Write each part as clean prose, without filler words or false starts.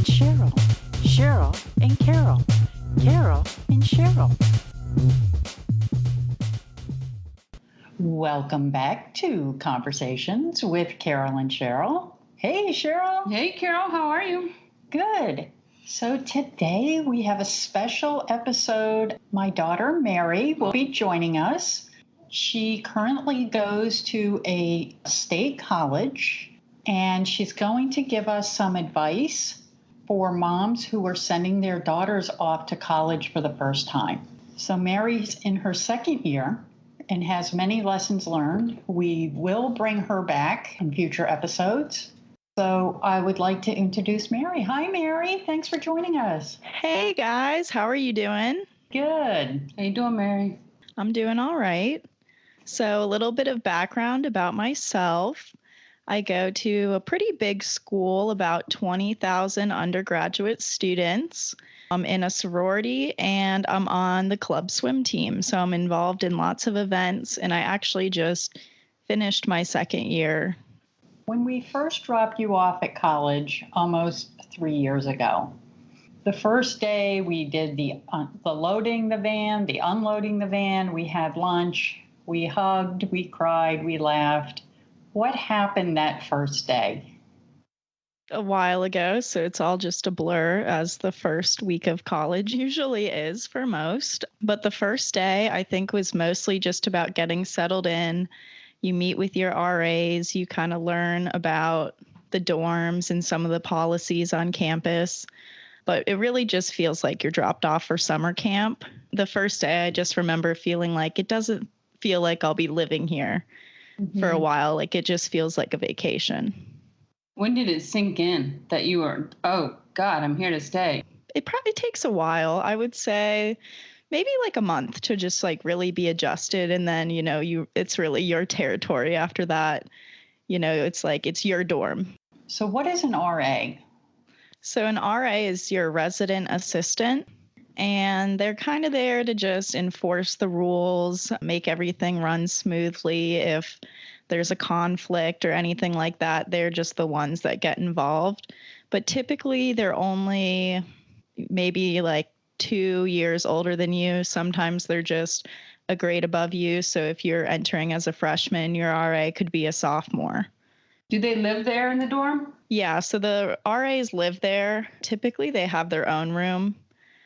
and Cheryl, Cheryl and Carol, Carol and Cheryl. Welcome back to Conversations with Carol and Cheryl. Hey, Cheryl. Hey, Carol, how are you? Good. So today we have a special episode. My daughter, Mary, will be joining us. She currently goes to a state college, and she's going to give us some advice for moms who are sending their daughters off to college for the first time. So Mary's in her second year and has many lessons learned. We will bring her back in future episodes. So I would like to introduce Mary. Hi, Mary. Thanks for joining us. Hey, guys. How are you doing? Good. How you doing, Mary? I'm doing all right. So a little bit of background about myself. I go to a pretty big school, about 20,000 undergraduate students. I'm in a sorority and I'm on the club swim team. So I'm involved in lots of events, and I actually just finished my second year. When we first dropped you off at college almost 3 years ago, the first day we did the loading the van, the unloading the van, we had lunch, we hugged, we cried, we laughed. What happened that first day? A while ago, so it's all just a blur, as the first week of college usually is for most. But the first day, I think, was mostly just about getting settled in. You meet with your RAs, you kind of learn about the dorms and some of the policies on campus. But it really just feels like you're dropped off for summer camp. The first day, I just remember feeling like it doesn't feel like I'll be living here for a while. Like it just feels like a vacation. When did it sink in that you were, oh, God, I'm here to stay? It probably takes a while. I would say maybe like a month to just like really be adjusted. And then, it's really your territory after that. It's like it's your dorm. So what is an RA? So an RA is your resident assistant, and they're kind of there to just enforce the rules, make everything run smoothly. If there's a conflict or anything like that, they're just the ones that get involved. But typically they're only maybe like 2 years older than you. Sometimes they're just a grade above you. So if you're entering as a freshman, your RA could be a sophomore. Do they live there in the dorm? Yeah, so the RAs live there. Typically they have their own room.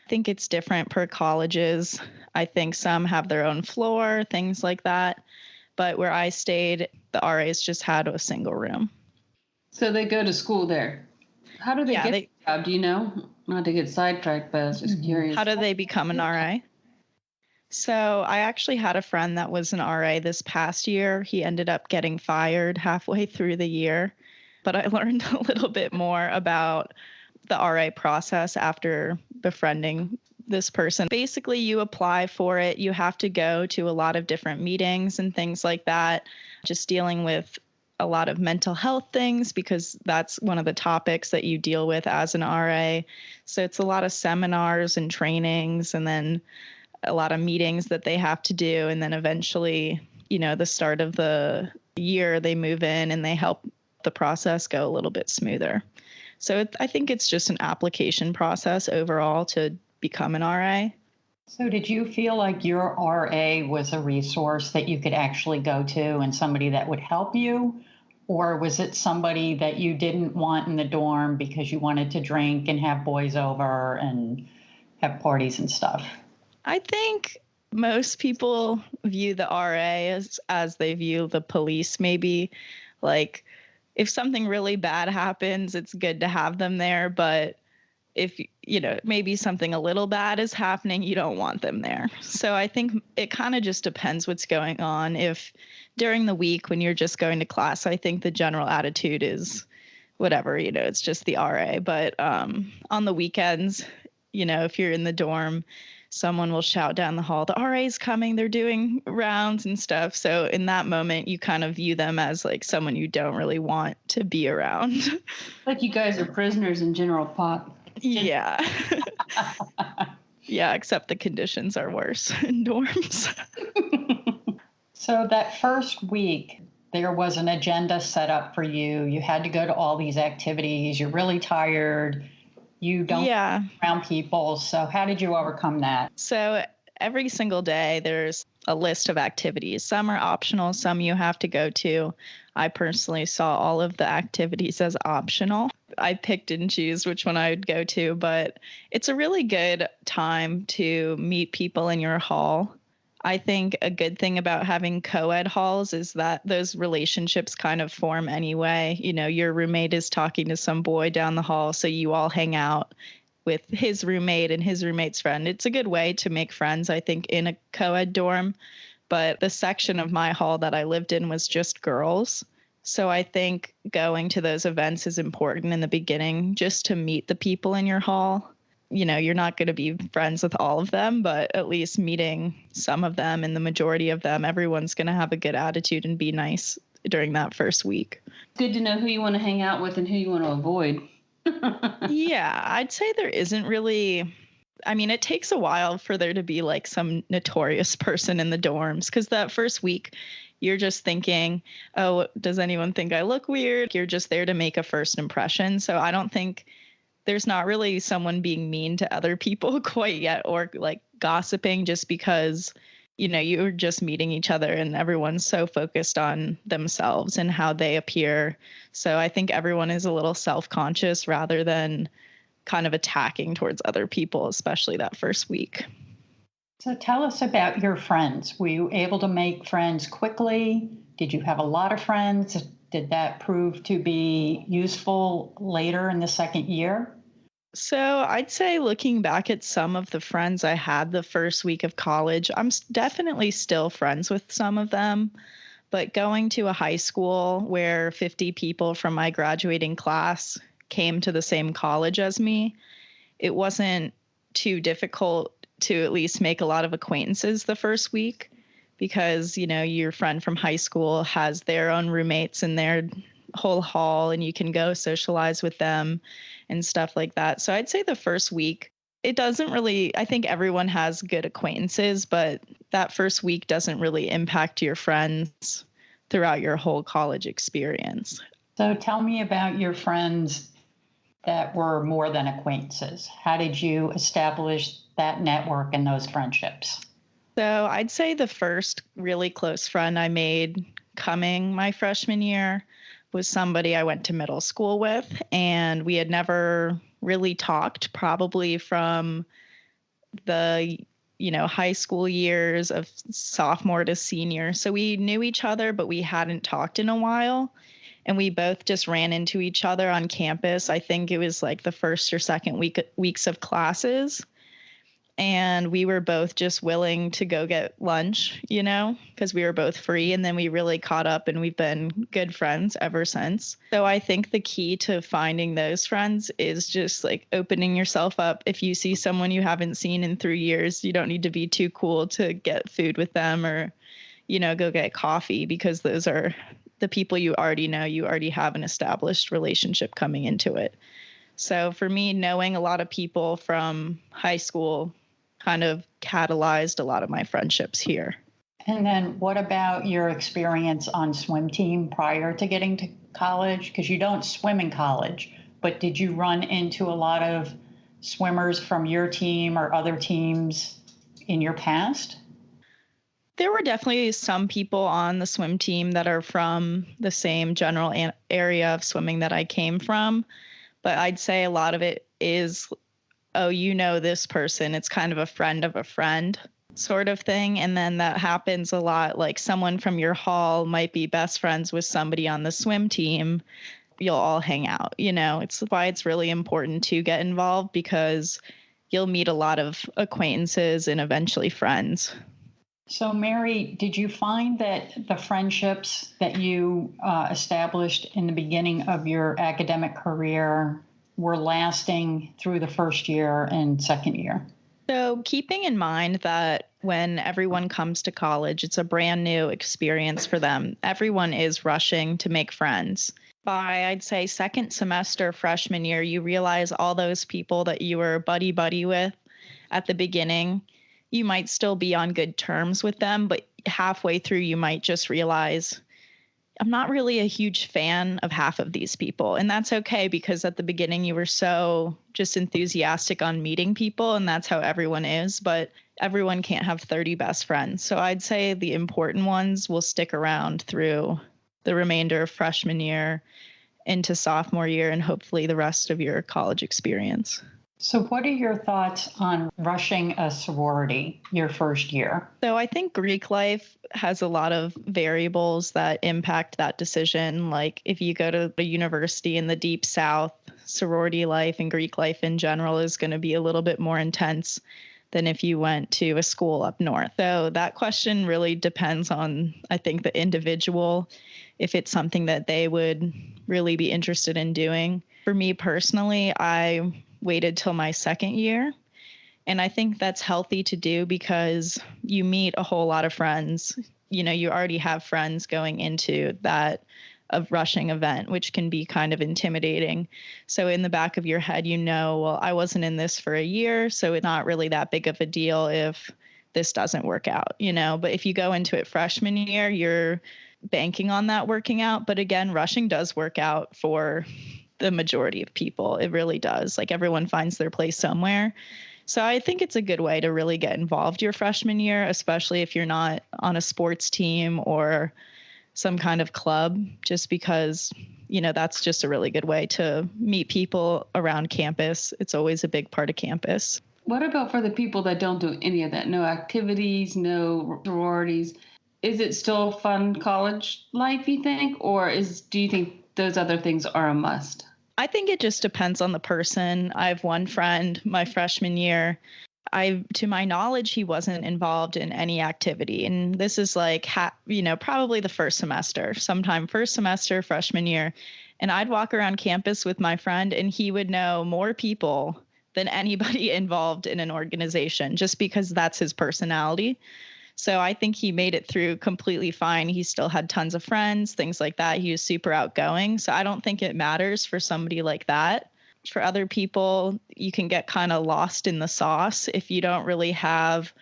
I think it's different per colleges. I think some have their own floor, things like that. But where I stayed, the RAs just had a single room. So they go to school there. How do they get the job? Do you know? Not to get sidetracked, but I was just curious. How do they become an RA? So I actually had a friend that was an RA this past year. He ended up getting fired halfway through the year. But I learned a little bit more about the RA process after befriending this person. Basically, you apply for it. You have to go to a lot of different meetings and things like that, just dealing with a lot of mental health things, because that's one of the topics that you deal with as an RA. So it's a lot of seminars and trainings, and then a lot of meetings that they have to do. And then eventually, the start of the year, they move in and they help the process go a little bit smoother. So I think it's just an application process overall to become an RA. So did you feel like your RA was a resource that you could actually go to and somebody that would help you? Or was it somebody that you didn't want in the dorm because you wanted to drink and have boys over and have parties and stuff? I think most people view the RA as they view the police, maybe. Like, if something really bad happens, it's good to have them there. But if, maybe something a little bad is happening, you don't want them there. So I think it kind of just depends what's going on. If during the week when you're just going to class, I think the general attitude is whatever, it's just the RA. But on the weekends, if you're in the dorm, someone will shout down the hall, the RA's coming, they're doing rounds and stuff. So in that moment, you kind of view them as like someone you don't really want to be around. Like you guys are prisoners in general pop. Yeah. Yeah, except the conditions are worse in dorms. So that first week, there was an agenda set up for you. You had to go to all these activities. You're really tired. You don't Yeah. around people. So how did you overcome that? So every single day there's a list of activities. Some are optional, some you have to go to. I personally saw all of the activities as optional. I picked and choose which one I would go to, but it's a really good time to meet people in your hall. I think a good thing about having co-ed halls is that those relationships kind of form anyway. You know, your roommate is talking to some boy down the hall, so you all hang out with his roommate and his roommate's friend. It's a good way to make friends, I think, in a co-ed dorm. But the section of my hall that I lived in was just girls. So I think going to those events is important in the beginning just to meet the people in your hall. You know, you're not going to be friends with all of them, but at least meeting some of them and the majority of them, everyone's going to have a good attitude and be nice during that first week. Good to know who you want to hang out with and who you want to avoid. Yeah, I'd say there isn't really. I mean, it takes a while for there to be like some notorious person in the dorms because that first week you're just thinking, oh, does anyone think I look weird? You're just there to make a first impression. So I don't think there's not really someone being mean to other people quite yet or like gossiping just because, you know, you're just meeting each other and everyone's so focused on themselves and how they appear. So I think everyone is a little self-conscious rather than kind of attacking towards other people, especially that first week. So tell us about your friends. Were you able to make friends quickly? Did you have a lot of friends? Did that prove to be useful later in the second year? So I'd say looking back at some of the friends I had the first week of college, I'm definitely still friends with some of them. But going to a high school where 50 people from my graduating class came to the same college as me, it wasn't too difficult to at least make a lot of acquaintances the first week because, you know, your friend from high school has their own roommates in their whole hall and you can go socialize with them and stuff like that. So I'd say the first week, it doesn't really, I think everyone has good acquaintances, but that first week doesn't really impact your friends throughout your whole college experience. So tell me about your friends that were more than acquaintances. How did you establish that network and those friendships? So I'd say the first really close friend I made coming my freshman year was somebody I went to middle school with, and we had never really talked probably from the, you know, high school years of sophomore to senior. So we knew each other, but we hadn't talked in a while. And we both just ran into each other on campus. I think it was like the first or second weeks of classes. And we were both just willing to go get lunch, you know, because we were both free. And then we really caught up and we've been good friends ever since. So I think the key to finding those friends is just like opening yourself up. If you see someone you haven't seen in 3 years, you don't need to be too cool to get food with them or, you know, go get coffee because those are the people you already know. You already have an established relationship coming into it. So for me, knowing a lot of people from high school kind of catalyzed a lot of my friendships here. And then what about your experience on swim team prior to getting to college? Because you don't swim in college, but did you run into a lot of swimmers from your team or other teams in your past? There were definitely some people on the swim team that are from the same general area of swimming that I came from. But I'd say a lot of it is, oh, you know this person. It's kind of a friend of a friend sort of thing. And then that happens a lot. Like someone from your hall might be best friends with somebody on the swim team. You'll all hang out. You know, it's why it's really important to get involved because you'll meet a lot of acquaintances and eventually friends. So, Mary, did you find that the friendships that you established in the beginning of your academic career were lasting through the first year and second year? So, keeping in mind that when everyone comes to college, it's a brand new experience for them. Everyone is rushing to make friends. By, I'd say, second semester freshman year, you realize all those people that you were buddy-buddy with at the beginning, you might still be on good terms with them, but halfway through, you might just realize, I'm not really a huge fan of half of these people. And that's okay, because at the beginning you were so just enthusiastic on meeting people, and that's how everyone is. But everyone can't have 30 best friends. So I'd say the important ones will stick around through the remainder of freshman year into sophomore year and hopefully the rest of your college experience. So, what are your thoughts on rushing a sorority your first year? So, I think Greek life has a lot of variables that impact that decision. Like, if you go to a university in the deep South, sorority life and Greek life in general is going to be a little bit more intense than if you went to a school up north. So, that question really depends on, I think, the individual, if it's something that they would really be interested in doing. For me personally, I waited till my second year. And I think that's healthy to do because you meet a whole lot of friends. You know, you already have friends going into that of rushing event, which can be kind of intimidating. So in the back of your head, you know, well, I wasn't in this for a year, so it's not really that big of a deal if this doesn't work out, you know. But if you go into it freshman year, you're banking on that working out. But again, rushing does work out for the majority of people. It really does. Like, everyone finds their place somewhere. So I think it's a good way to really get involved your freshman year, especially if you're not on a sports team or some kind of club, just because, you know, that's just a really good way to meet people around campus. It's always a big part of campus. What about for the people that don't do any of that? No activities, no sororities. Is it still fun college life, you think? Or do you think those other things are a must? I think it just depends on the person. I have one friend, my freshman year, to my knowledge, he wasn't involved in any activity. And this is like, probably the first semester, sometime first semester, freshman year. And I'd walk around campus with my friend and he would know more people than anybody involved in an organization, just because that's his personality. So I think he made it through completely fine. He still had tons of friends, things like that. He was super outgoing. So I don't think it matters for somebody like that. For other people, you can get kind of lost in the sauce if you don't really have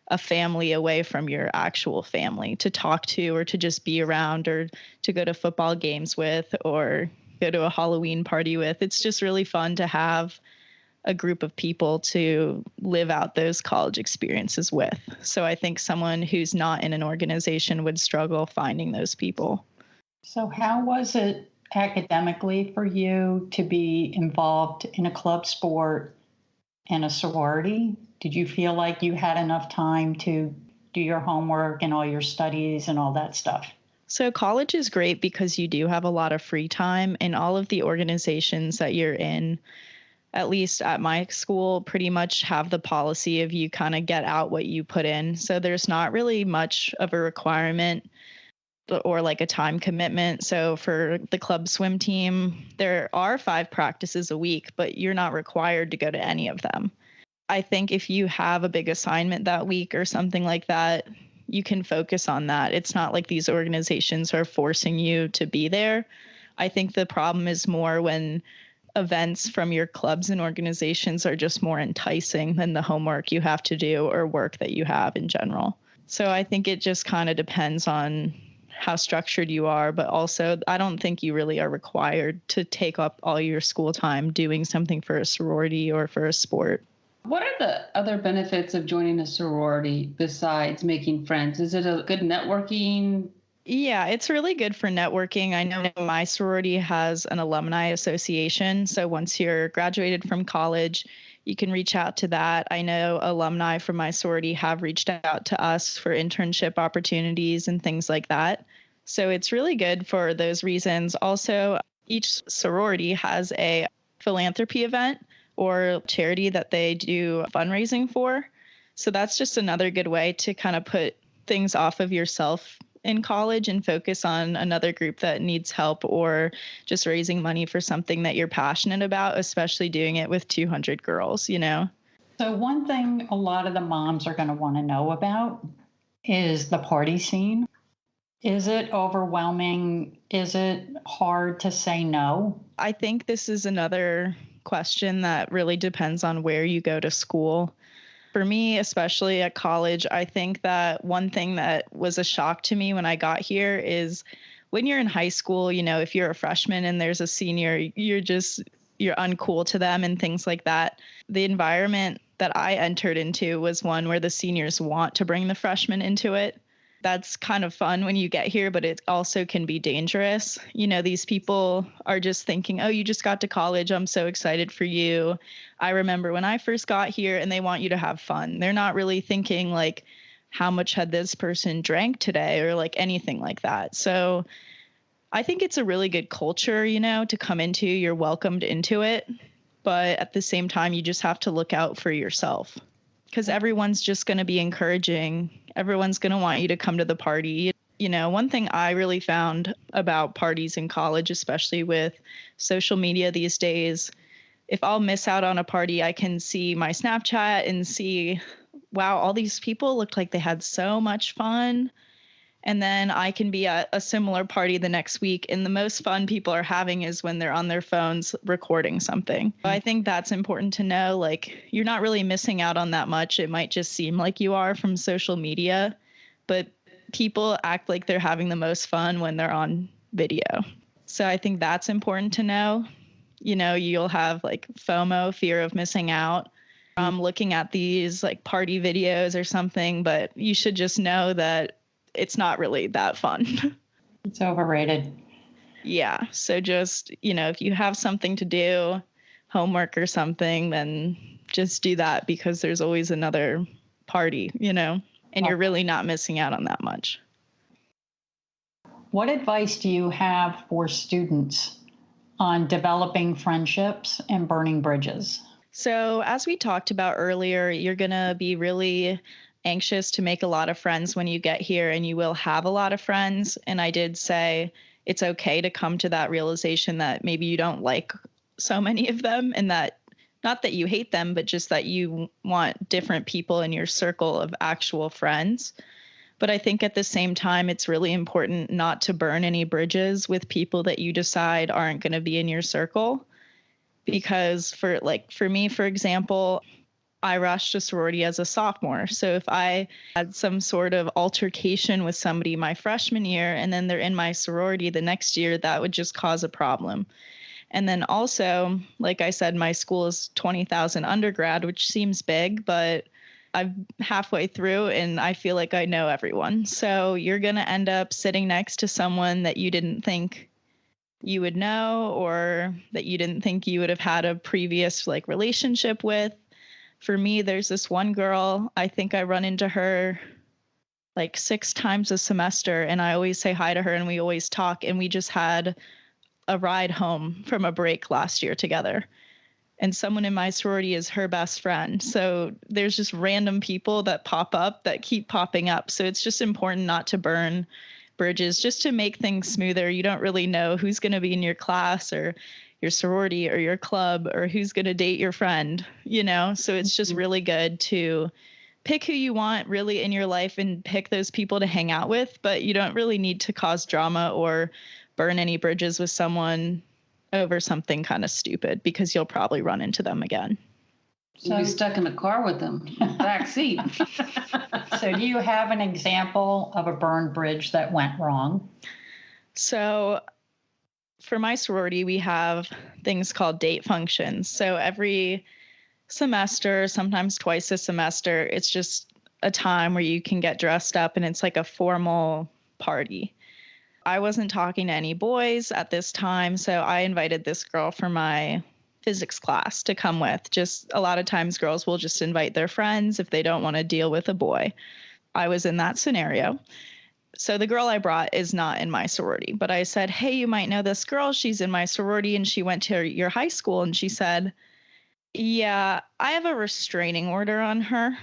a family away from your actual family to talk to or to just be around or to go to football games with or go to a Halloween party with. It's just really fun to have a group of people to live out those college experiences with. So I think someone who's not in an organization would struggle finding those people. So how was it academically for you to be involved in a club sport and a sorority? Did you feel like you had enough time to do your homework and all your studies and all that stuff? So college is great because you do have a lot of free time, and all of the organizations that you're in, at least at my school, pretty much have the policy of you kind of get out what you put in. So there's not really much of a requirement or like a time commitment. So for the club swim team, there are 5 practices a week, but you're not required to go to any of them. I think if you have a big assignment that week or something like that, you can focus on that. It's not like these organizations are forcing you to be there. I think the problem is more when events from your clubs and organizations are just more enticing than the homework you have to do or work that you have in general. So I think it just kind of depends on how structured you are, but also I don't think you really are required to take up all your school time doing something for a sorority or for a sport. What are the other benefits of joining a sorority besides making friends? Is it a good networking? Yeah, it's really good for networking. I know my sorority has an alumni association. So once you're graduated from college, you can reach out to that. I know alumni from my sorority have reached out to us for internship opportunities and things like that. So it's really good for those reasons. Also, each sorority has a philanthropy event or charity that they do fundraising for. So that's just another good way to kind of put things off of yourself in college and focus on another group that needs help or just raising money for something that you're passionate about, especially doing it with 200 girls, you know? So one thing a lot of the moms are going to want to know about is the party scene. Is it overwhelming? Is it hard to say no? I think this is another question that really depends on where you go to school. For me, especially at college, I think that one thing that was a shock to me when I got here is when you're in high school, if you're a freshman and there's a senior, you're uncool to them and things like that. The environment that I entered into was one where the seniors want to bring the freshmen into it. That's kind of fun when you get here, but it also can be dangerous. These people are just thinking, oh, you just got to college. I'm so excited for you. I remember when I first got here, and they want you to have fun. They're not really thinking like, how much had this person drank today or like anything like that. So I think it's a really good culture, to come into. You're welcomed into it. But at the same time, you just have to look out for yourself, because everyone's just going to be encouraging. Everyone's going to want you to come to the party. One thing I really found about parties in college, especially with social media these days, if I'll miss out on a party, I can see my Snapchat and see, wow, all these people looked like they had so much fun. And then I can be at a similar party the next week, and the most fun people are having is when they're on their phones recording something. I think that's important to know. Like, you're not really missing out on that much. It might just seem like you are from social media, but people act like they're having the most fun when they're on video. So I think that's important to know. You'll have like FOMO, fear of missing out, looking at these like party videos or something, but you should just know that it's not really that fun. It's overrated. Yeah. So just, if you have something to do, homework or something, then just do that, because there's always another party, and you're really not missing out on that much. What advice do you have for students on developing friendships and burning bridges? So as we talked about earlier, you're going to be really anxious to make a lot of friends when you get here, and you will have a lot of friends. And I did say it's okay to come to that realization that maybe you don't like so many of them, and that not that you hate them, but just that you want different people in your circle of actual friends. But I think at the same time, it's really important not to burn any bridges with people that you decide aren't going to be in your circle. Because for me, for example, I rushed a sorority as a sophomore. So if I had some sort of altercation with somebody my freshman year, and then they're in my sorority the next year, that would just cause a problem. And then also, like I said, my school is 20,000 undergrad, which seems big, but I'm halfway through and I feel like I know everyone. So you're going to end up sitting next to someone that you didn't think you would know, or that you didn't think you would have had a previous like relationship with. For me, there's this one girl, I think I run into her like 6 times a semester, and I always say hi to her and we always talk, and we just had a ride home from a break last year together. And someone in my sorority is her best friend. So there's just random people that pop up that keep popping up. So it's just important not to burn bridges, just to make things smoother. You don't really know who's going to be in your class or your sorority or your club, or who's going to date your friend, So it's just really good to pick who you want really in your life and pick those people to hang out with, but you don't really need to cause drama or burn any bridges with someone over something kind of stupid, because you'll probably run into them again. You'll be stuck in the car with them, back seat. So do you have an example of a burned bridge that went wrong? So for my sorority, we have things called date functions. So every semester, sometimes twice a semester, it's just a time where you can get dressed up and it's like a formal party. I wasn't talking to any boys at this time, so I invited this girl from my physics class to come with. Just a lot of times girls will just invite their friends if they don't want to deal with a boy. I was in that scenario. So the girl I brought is not in my sorority, but I said, hey, you might know this girl. She's in my sorority and she went to your high school. And she said, yeah, I have a restraining order on her.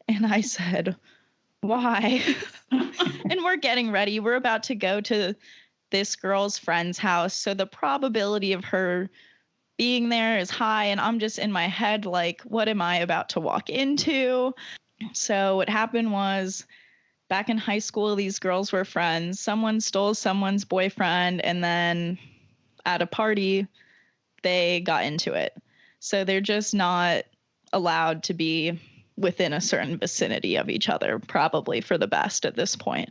And I said, why? And we're getting ready. We're about to go to this girl's friend's house. So the probability of her being there is high. And I'm just in my head like, what am I about to walk into? So what happened was, back in high school, these girls were friends. Someone stole someone's boyfriend, and then at a party, they got into it. So they're just not allowed to be within a certain vicinity of each other, probably for the best at this point.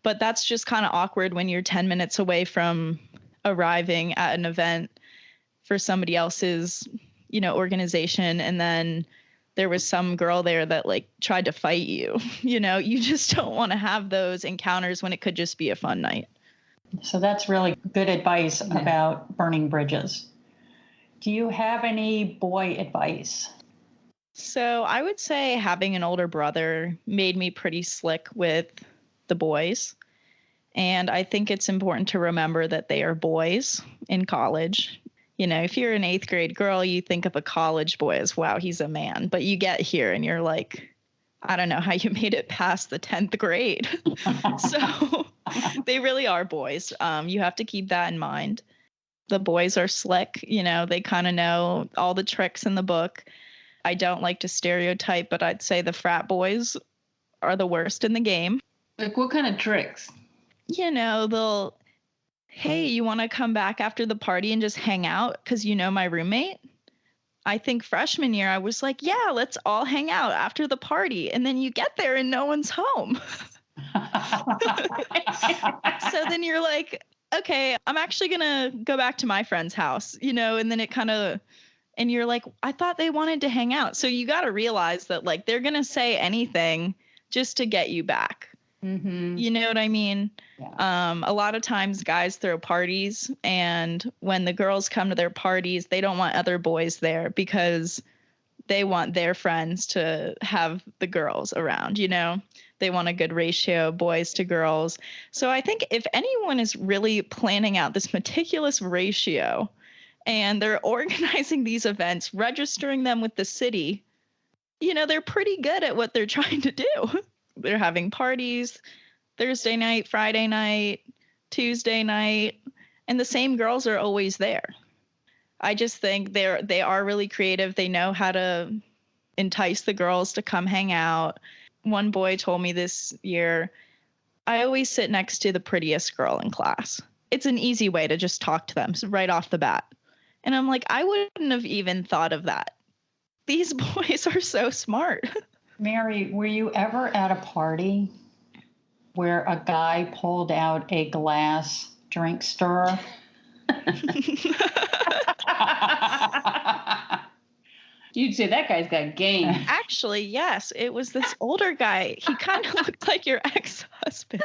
But that's just kind of awkward when you're 10 minutes away from arriving at an event for somebody else's, organization. And then there was some girl there that like tried to fight you. You just don't want to have those encounters when it could just be a fun night. So that's really good advice about burning bridges. Do you have any boy advice? So I would say having an older brother made me pretty slick with the boys. And I think it's important to remember that they are boys in college. If you're an 8th grade girl, you think of a college boy as, wow, he's a man. But you get here and you're like, I don't know how you made it past the 10th grade. So they really are boys. You have to keep that in mind. The boys are slick. They kind of know all the tricks in the book. I don't like to stereotype, but I'd say the frat boys are the worst in the game. Like what kind of tricks? They'll, hey, you want to come back after the party and just hang out because my roommate? I think freshman year I was like, yeah, let's all hang out after the party. And then you get there and no one's home. So then you're like, okay, I'm actually going to go back to my friend's house, and then it kind of, and you're like, I thought they wanted to hang out. So you got to realize that like they're going to say anything just to get you back. Mm-hmm. You know what I mean? Yeah. A lot of times guys throw parties, and when the girls come to their parties, they don't want other boys there because they want their friends to have the girls around, They want a good ratio of boys to girls. So I think if anyone is really planning out this meticulous ratio and they're organizing these events, registering them with the city, they're pretty good at what they're trying to do. They're having parties Thursday night, Friday night, Tuesday night, and the same girls are always there. I just think they are really creative. They know how to entice the girls to come hang out. One boy told me this year, I always sit next to the prettiest girl in class. It's an easy way to just talk to them right off the bat. And I'm like, I wouldn't have even thought of that. These boys are so smart. Mary, were you ever at a party where a guy pulled out a glass drink stirrer? You'd say that guy's got game. Actually, yes. It was this older guy. He kind of looked like your ex-husband.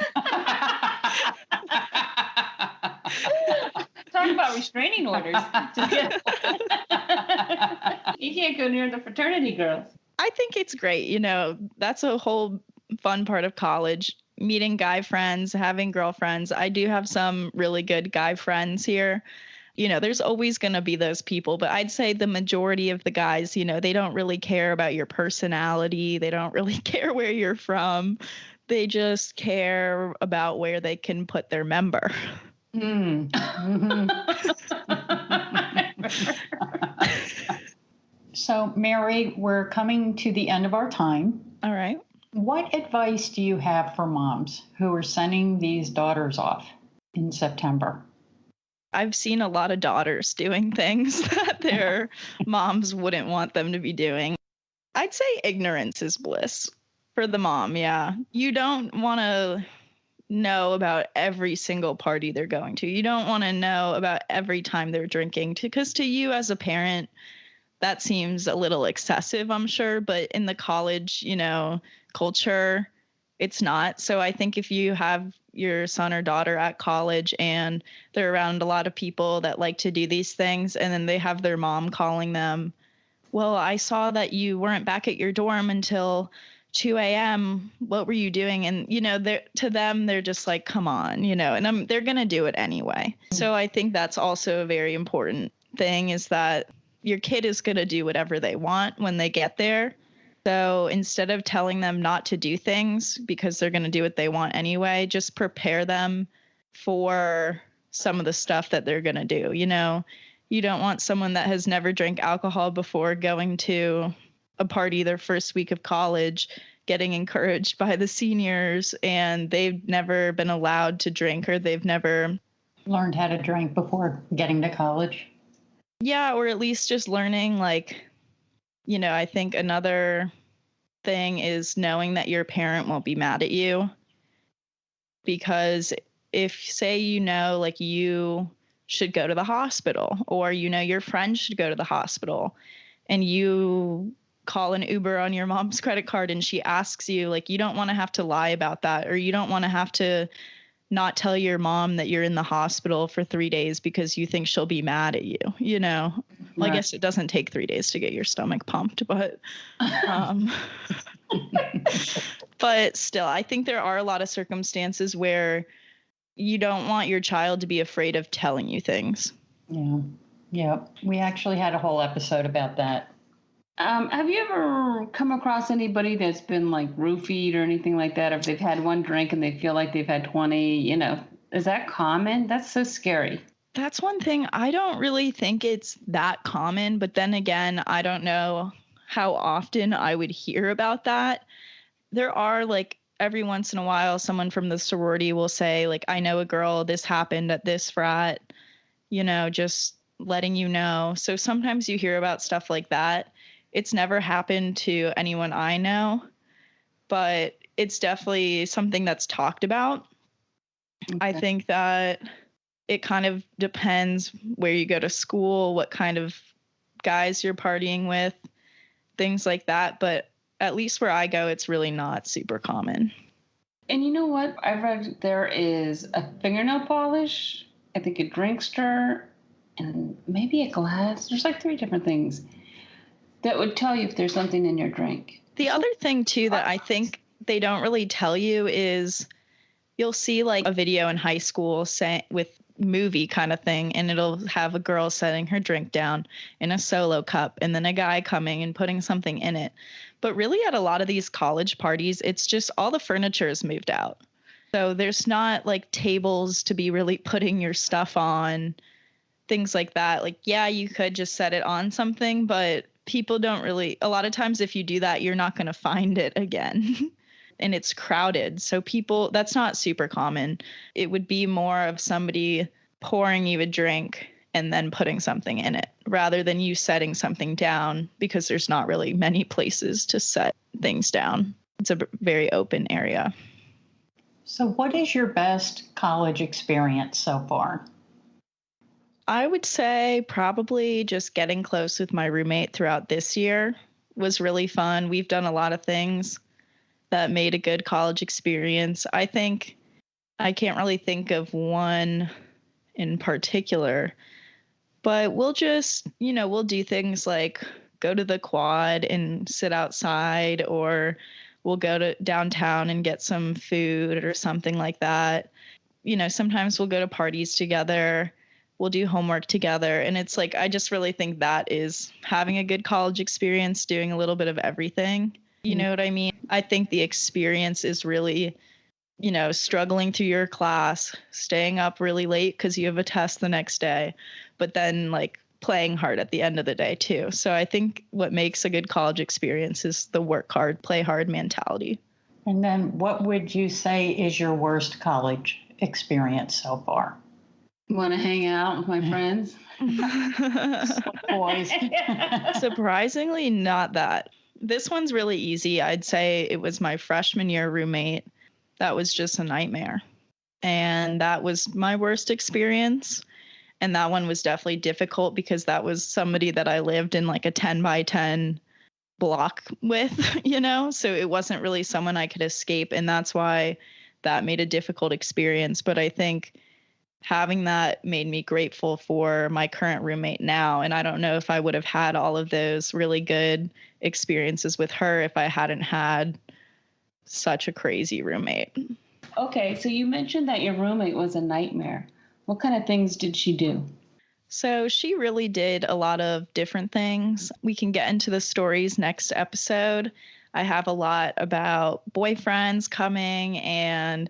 Talk about restraining orders. You can't go near the fraternity girls. I think it's great. That's a whole fun part of college. Meeting guy friends, having girlfriends. I do have some really good guy friends here. There's always going to be those people, but I'd say the majority of the guys, they don't really care about your personality. They don't really care where you're from. They just care about where they can put their member. Mm-hmm. So, Mary, we're coming to the end of our time. All right. What advice do you have for moms who are sending these daughters off in September? I've seen a lot of daughters doing things that their moms wouldn't want them to be doing. I'd say ignorance is bliss for the mom. Yeah. You don't want to know about every single party they're going to. You don't want to know about every time they're drinking because to you as a parent, that seems a little excessive, I'm sure. But in the college, culture, it's not. So I think if you have your son or daughter at college and they're around a lot of people that like to do these things, and then they have their mom calling them, well, I saw that you weren't back at your dorm until 2 a.m. What were you doing? And, to them, they're just like, come on, and they're going to do it anyway. So I think that's also a very important thing is that your kid is going to do whatever they want when they get there. So instead of telling them not to do things because they're going to do what they want anyway, just prepare them for some of the stuff that they're going to do. You don't want someone that has never drank alcohol before going to a party their first week of college, getting encouraged by the seniors, and they've never been allowed to drink or they've never learned how to drink before getting to college. Yeah, or at least just learning, I think another thing is knowing that your parent won't be mad at you. Because if, say, like you should go to the hospital, or your friend should go to the hospital, and you call an Uber on your mom's credit card and she asks you, like, you don't want to have to lie about that, or you don't want to have to not tell your mom that you're in the hospital for 3 days because you think she'll be mad at you, Well, Right. I guess it doesn't take 3 days to get your stomach pumped, but but still, I think there are a lot of circumstances where you don't want your child to be afraid of telling you things. Yeah. We actually had a whole episode about that. Have you ever come across anybody that's been like roofied or anything like that? Or if they've had one drink and they feel like they've had 20, is that common? That's so scary. That's one thing. I don't really think it's that common, but then again, I don't know how often I would hear about that. There are, like, every once in a while, someone from the sorority will say, like, I know a girl, this happened at this frat, just letting you know. So sometimes you hear about stuff like that. It's never happened to anyone I know, but it's definitely something that's talked about. Okay. I think that it kind of depends where you go to school, what kind of guys you're partying with, things like that. But at least where I go, it's really not super common. And you know what? I read there is a fingernail polish, I think a drink stir, and maybe a glass. There's like 3 different things that would tell you if there's something in your drink. The other thing, too, that I think they don't really tell you is you'll see like a video in high school with movie kind of thing, and it'll have a girl setting her drink down in a Solo cup and then a guy coming and putting something in it. But really at a lot of these college parties, it's just all the furniture is moved out. So there's not like tables to be really putting your stuff on, things like that. Like, yeah, you could just set it on something, but people don't really, a lot of times if you do that, you're not going to find it again. And it's crowded. So people, that's not super common. It would be more of somebody pouring you a drink and then putting something in it rather than you setting something down, because there's not really many places to set things down. It's a very open area. So what is your best college experience so far? I would say probably just getting close with my roommate throughout this year was really fun. We've done a lot of things that made a good college experience. I think I can't really think of one in particular, but we'll just, we'll do things like go to the quad and sit outside, or we'll go to downtown and get some food or something like that. Sometimes we'll go to parties together. We'll do homework together. And it's like, I just really think that is having a good college experience, doing a little bit of everything. You know what I mean? I think the experience is really, struggling through your class, staying up really late because you have a test the next day, but then like playing hard at the end of the day too. So I think what makes a good college experience is the work hard, play hard mentality. And then what would you say is your worst college experience so far? Want to hang out with my friends? Boys. Surprisingly, not that. This one's really easy. I'd say it was my freshman year roommate. That was just a nightmare. And that was my worst experience. And that one was definitely difficult because that was somebody that I lived in like a 10 by 10 block with, so it wasn't really someone I could escape. And that's why that made a difficult experience. But I think having that made me grateful for my current roommate now. And I don't know if I would have had all of those really good experiences with her if I hadn't had such a crazy roommate. Okay, so you mentioned that your roommate was a nightmare. What kind of things did she do? So she really did a lot of different things. We can get into the stories next episode. I have a lot about boyfriends coming and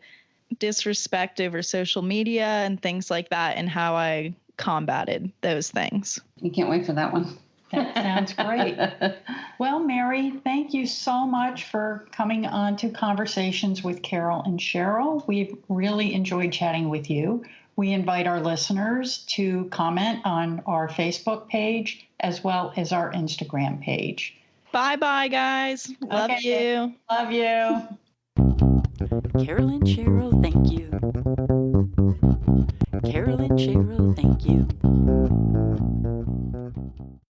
disrespect over social media and things like that, and how I combated those things. You can't wait for that one. That sounds great. Well, Mary, thank you so much for coming on to Conversations with Carol and Cheryl. We've really enjoyed chatting with you. We invite our listeners to comment on our Facebook page as well as our Instagram page. Bye-bye, guys. Love you. Love you. Carolyn Cheryl, thank you. Carolyn Cheryl, thank you.